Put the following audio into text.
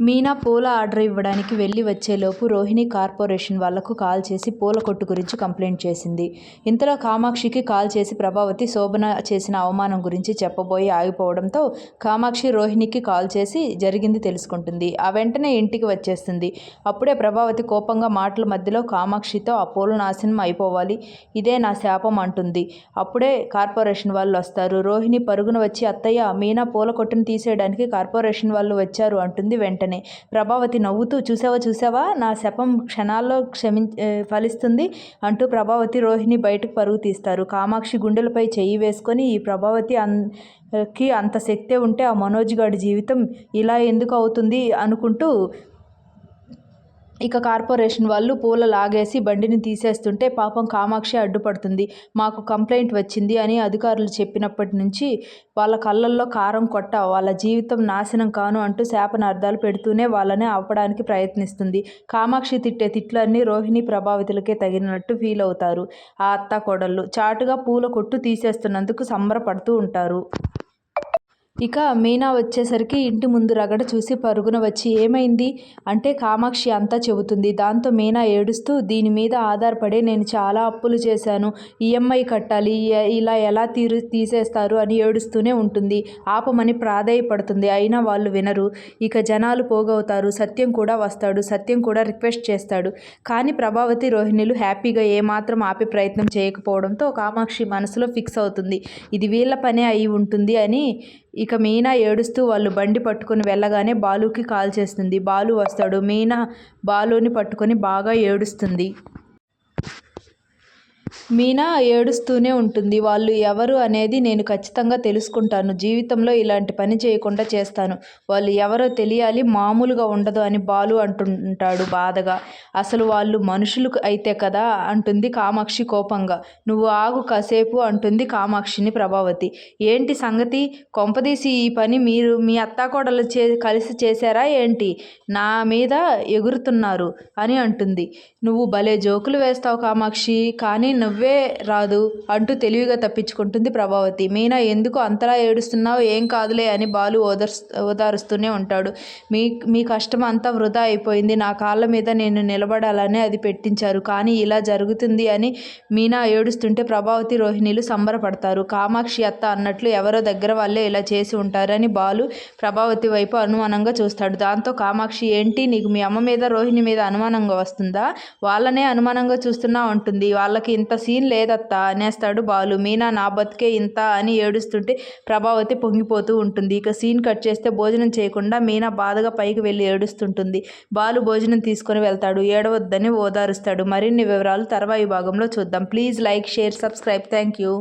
మీనా పూల ఆర్డర్ ఇవ్వడానికి వెళ్లి వచ్చేలోపు రోహిణి కార్పొరేషన్ వాళ్లకు కాల్ చేసి పూల కొట్టు గురించి కంప్లైంట్ చేసింది. ఇంతలో కామాక్షికి కాల్ చేసి ప్రభావతి శోభన చేసిన అవమానం గురించి చెప్పబోయి ఆగిపోవడంతో కామాక్షి రోహిణికి కాల్ చేసి జరిగింది తెలుసుకుంటుంది. ఆ వెంటనే ఇంటికి వచ్చేస్తుంది. అప్పుడే ప్రభావతి కోపంగా మాటల మధ్యలో కామాక్షితో ఆ పూలు నాశనం అయిపోవాలి, ఇదే నా శాపం అంటుంది. అప్పుడే కార్పొరేషన్ వాళ్ళు వస్తారు. రోహిణి పరుగున వచ్చి అత్తయ్య, మీనా పూల కొట్టును తీసేయడానికి కార్పొరేషన్ వాళ్ళు వచ్చారు అంటుంది. వెంటనే ప్రభావతి నవ్వుతూ చూసావా నా శపం క్షణాల్లో ఫలిస్తుంది అంటూ ప్రభావతి రోహిణి బయటకు పరుగు తీస్తారు. కామాక్షి గుండెలపై చెయ్యి వేసుకొని ఈ ప్రభావతి కి అంత శక్తే ఉంటే ఆ మనోజ్ గాడి జీవితం ఇలా ఎందుకు అవుతుంది అనుకుంటూ ఇక కార్పొరేషన్ వాళ్ళు పూల లాగేసి బండిని తీసేస్తుంటే పాపం కామాక్షి అడ్డుపడుతుంది. మాకు కంప్లైంట్ వచ్చింది అని అధికారులు చెప్పినప్పటి నుంచి వాళ్ళ కళ్ళల్లో కారం కొట్ట, వాళ్ళ జీవితం నాశనం కాను అంటూ శాపనార్థాలు పెడుతూనే వాళ్ళని ఆపడానికి ప్రయత్నిస్తుంది. కామాక్షి తిట్టే తిట్లన్నీ రోహిణి ప్రభావితులకే తగినట్టు ఫీల్ అవుతారు ఆ అత్తాకోడళ్ళు. చాటుగా పూల కొట్టు తీసేస్తున్నందుకు సంబరపడుతూ ఉంటారు. ఇక మీనా వచ్చేసరికి ఇంటి ముందు రగడ చూసి పరుగున వచ్చి ఏమైంది అంటే కామాక్షి అంతా చెబుతుంది. దాంతో మీనా ఏడుస్తూ దీని మీద ఆధారపడే నేను చాలా అప్పులు చేశాను, ఈఎంఐ కట్టాలి, ఇలా ఎలా తీసేస్తారు అని ఏడుస్తూనే ఉంటుంది. ఆపమని ప్రాధేయపడుతుంది. అయినా వాళ్ళు వినరు. ఇక జనాలు పోగవుతారు. సత్యం కూడా వస్తాడు. సత్యం కూడా రిక్వెస్ట్ చేస్తాడు. కానీ ప్రభావతి రోహిణిలు హ్యాపీగా ఏమాత్రం ఆపే ప్రయత్నం చేయకపోవడంతో కామాక్షి మనసులో ఫిక్స్ అవుతుంది ఇది వీళ్ళ పనే అయి ఉంటుంది అని. ఇక మీనా ఏడుస్తూ వాళ్ళు బండి పట్టుకుని వెళ్ళగానే బాలుకి కాల్ చేస్తుంది. బాలు వస్తాడు. మీనా బాలుని పట్టుకొని బాగా ఏడుస్తుంది. మీనా ఏడుస్తూనే ఉంటుంది. వాళ్ళు ఎవరు అనేది నేను ఖచ్చితంగా తెలుసుకుంటాను. జీవితంలో ఇలాంటి పని చేయకుండా చేస్తాను. వాళ్ళు ఎవరో తెలియాలి, మామూలుగా ఉండదు అని బాలు అంటుంటాడు బాధగా. అసలు వాళ్ళు మనుషులు అయితే కదా అంటుంది కామాక్షి కోపంగా. నువ్వు ఆగు కాసేపు అంటుంది కామాక్షిని ప్రభావతి. ఏంటి సంగతి? కొంపదీసి ఈ పని మీరు మీ అత్తాకోడలు కలిసి చేశారా ఏంటి? నా మీద ఎగురుతున్నారు అని అంటుంది. నువ్వు భలే జోకులు వేస్తావు కామాక్షి, కానీ నువ్వే రాదు అంటూ తెలివిగా తప్పించుకుంటుంది ప్రభావతి. మీనా ఎందుకు అంతలా ఏడుస్తున్నావు? ఏం కాదులే అని బాలు ఓదారుస్తూనే ఉంటాడు. మీ కష్టం అంతా వృధా అయిపోయింది. నా కాళ్ళ మీద నేను నిలబడాలని అది పెట్టించారు, కానీ ఇలా జరుగుతుంది అని మీనా ఏడుస్తుంటే ప్రభావతి రోహిణిలు సంబరపడతారు. కామాక్షి అత్త అన్నట్లు ఎవరో దగ్గర వాళ్ళే ఇలా చేసి ఉంటారని బాలు ప్రభావతి వైపు అనుమానంగా చూస్తాడు. దాంతో కామాక్షి ఏంటి నీకు మీ అమ్మ మీద రోహిణి మీద అనుమానంగా వస్తుందా? వాళ్ళనే అనుమానంగా చూస్తున్నా ఉంటుంది. వాళ్ళకి ఇంత సీన్ లేదత్తా అనేస్తాడు బాలు. మీనా నా బతికే ఇంత అని ఏడుస్తుంటే ప్రభావతి పొంగిపోతూ ఉంటుంది. ఇక సీన్ కట్ చేస్తే భోజనం చేయకుండా మీనా బాధగా పైకి వెళ్ళి ఏడుస్తుంటుంది. బాలు భోజనం తీసుకొని వెళ్తాడు. ఏడవద్దని ఓదారుస్తాడు. మరిన్ని వివరాలు తర్వాయి భాగంలో చూద్దాం. Please like, share, subscribe. Thank you.